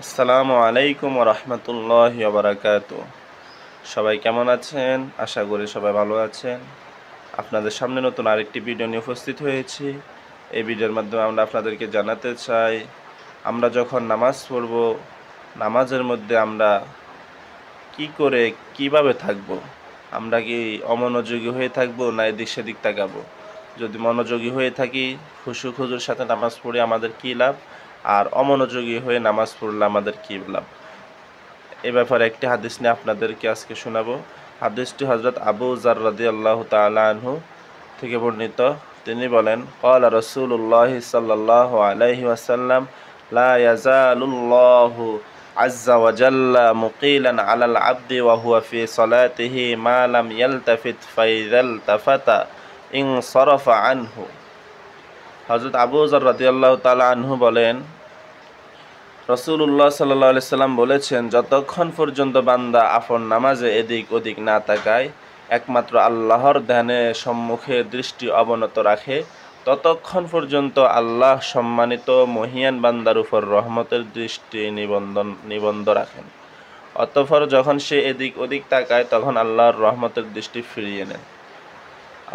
আসসালামু আলাইকুম ওয়া রাহমাতুল্লাহি ওয়া বারাকাতুহু। সবাই কেমন আছেন? আশা করি সবাই ভালো আছেন। আপনাদের সামনে নতুন আরেকটি ভিডিও নিয়ে উপস্থিত হয়েছি। এই ভিডিওর মাধ্যমে আমরা আপনাদেরকে জানাতে চাই, আমরা যখন নামাজ পড়ব, নামাজের মধ্যে আমরা কি করে কিভাবে থাকব? আমরা কি অমনোযোগী হয়ে থাকব না এদিক সেদিক তাকাবো? যদি মনোযোগী হয়ে থাকি, খুশু খুজুর সাথে নামাজ পড়ে আমাদের কী লাভ? আর অমনোযোগী হয়ে নামাজ পড়লে আমাদের কী লাভ? এ ব্যাপারে একটি হাদিস নিয়ে আপনাদেরকে আজকে শোনাবো। হাদিসটি হযরত আবু যার রাদিয়াল্লাহু তাআলা আনহু থেকে বর্ণিত। তিনি বলেন, ক্বালা রাসূলুল্লাহি সাল্লাল্লাহু আলাইহি ওয়াসাল্লাম, লা ইয়াজালুল্লাহু আযজা ওয়া জাল্লা মুকিলান আলাল আবদি ওয়া হুয়া ফি সালাতিহি মা লাম ইয়ালতাফিত ফাইযাল তাফাতা ইনসারাফা আনহু। হযরত আবু যার রাদিয়াল্লাহু তাআলা আনহু বলেন, রাসূলুল্লাহ সাল্লাল্লাহু আলাইহি সাল্লাম বলেছেন, যতক্ষণ পর্যন্ত বান্দা আপন নামাজে এদিক ওদিক না তাকায়, একমাত্র আল্লাহর ধ্যানে সম্মুখে দৃষ্টি অবনত রাখে, ততক্ষণ পর্যন্ত আল্লাহ সম্মানিত মহিয়ান বান্দার উপর রহমতের দৃষ্টি নিবন্ধ রাখেন। অতঃপর যখন সে এদিক ওদিক তাকায়, তখন আল্লাহর রহমতের দৃষ্টি ফিরিয়ে নেন।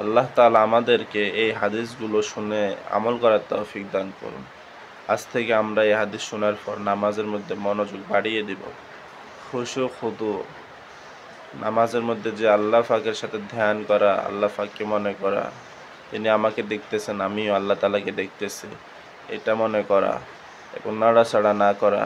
আল্লাহ তাআলা আমাদেরকে এই হাদিসগুলো শুনে আমল করার তৌফিক দান করুন। আজ থেকে আমরা এই হাদিস শোনার পর নামাজের মধ্যে মনোযোগ বাড়িয়ে দিব। খুশু খুদু, নামাজের মধ্যে যে আল্লাহ পাকের সাথে ধ্যান করা, আল্লাহ পাককে মনে করা, তিনি আমাকে দেখতেছেন, আমিও আল্লাহ তাআলাকে দেখতেছি, এটা মনে করা এবং নাড়াচাড়া না করা।